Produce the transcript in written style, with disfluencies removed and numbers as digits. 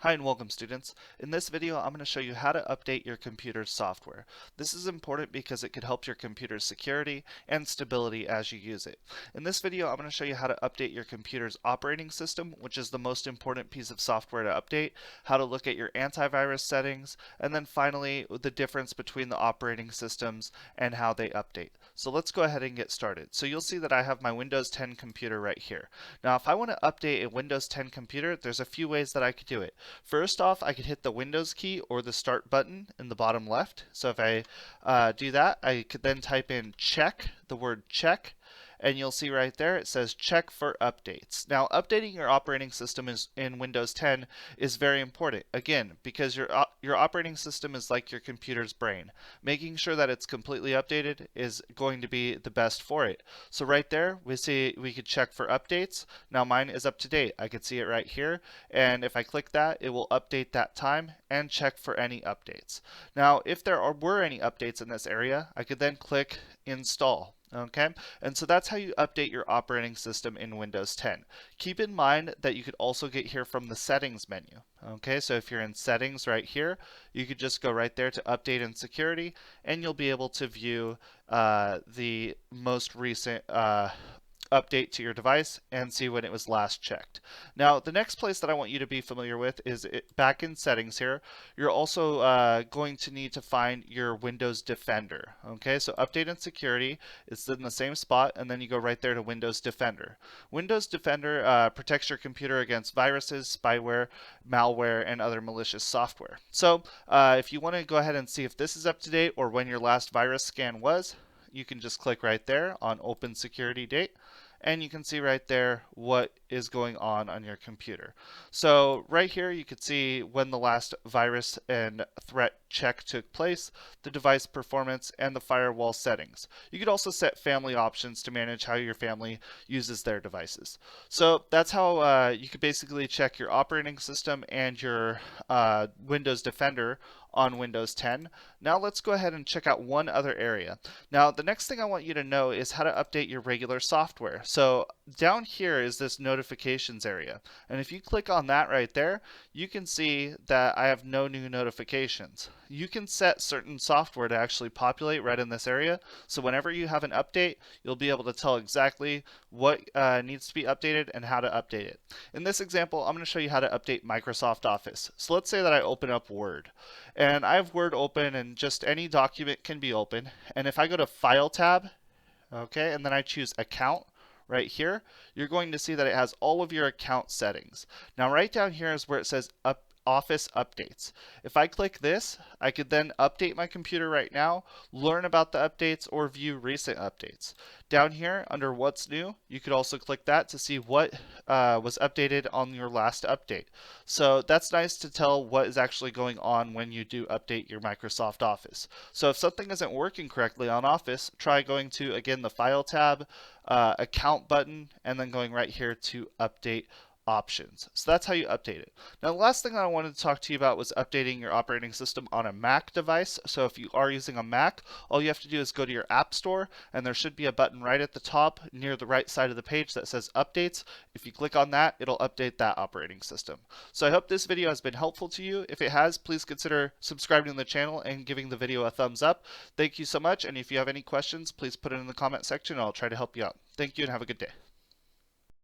Hi and welcome students. In this video I'm going to show you how to update your computer's software. This is important because it could help your computer's security and stability as you use it. In this video I'm going to show you how to update your computer's operating system, which is the most important piece of software to update, how to look at your antivirus settings, and then finally the difference between the operating systems and how they update. So let's go ahead and get started. So you'll see that I have my Windows 10 computer right here. Now if I want to update a Windows 10 computer, there's a few ways that I could do it. First off, I could hit the Windows key or the Start button in the bottom left. So if I do that, I could then type in check, the word check, and you'll see right there it says check for updates. Now updating your operating system in Windows 10 is very important, again, because your operating system is like your computer's brain. Making sure that it's completely updated is going to be the best for it. So right there we see we could check for updates. Now mine is up to date. I could see it right here, and if I click that it will update that time and check for any updates. Now if were any updates in this area, I could then click install. Okay, and so that's how you update your operating system in Windows 10. Keep in mind that you could also get here from the settings menu. Okay, so if you're in settings right here, you could just go right there to update and security, and you'll be able to view the most recent update to your device and see when it was last checked. Now the next place that I want you to be familiar with is back in settings here. You're also going to need to find your Windows Defender. Okay, so update and security is in the same spot, and then you go right there to Windows Defender. Windows Defender protects your computer against viruses, spyware, malware, and other malicious software. So if you want to go ahead and see if this is up to date or when your last virus scan was, you can just click right there on Open Security Date, and you can see right there what is going on your computer. So right here you can see when the last virus and threat check took place, the device performance, and the firewall settings. You could also set family options to manage how your family uses their devices. So that's how you could basically check your operating system and your Windows Defender on Windows 10. Now let's go ahead and check out one other area. Now the next thing I want you to know is how to update your regular software. So down here is this notifications area, and if you click on that right there, you can see that I have no new notifications. You can set certain software to actually populate right in this area, so whenever you have an update, you'll be able to tell exactly what needs to be updated and how to update it. In this example, I'm going to show you how to update Microsoft Office. So let's say that I open up Word, and I have Word open, and just any document can be open, and if I go to File tab, okay, and then I choose Account right here, you're going to see that it has all of your account settings. Now right down here is where it says Office Updates. If I click this, I could then update my computer right now, learn about the updates, or view recent updates. Down here under What's New, you could also click that to see what was updated on your last update. So that's nice to tell what is actually going on when you do update your Microsoft Office. So if something isn't working correctly on Office, try going to, again, the File tab, Account button, and then going right here to Update Options. So that's how you update it. Now the last thing that I wanted to talk to you about was updating your operating system on a Mac device. So if you are using a Mac, all you have to do is go to your App Store, and there should be a button right at the top near the right side of the page that says Updates. If you click on that, it'll update that operating system. So I hope this video has been helpful to you. If it has, please consider subscribing to the channel and giving the video a thumbs up. Thank you so much, and if you have any questions, please put it in the comment section and I'll try to help you out. Thank you and have a good day.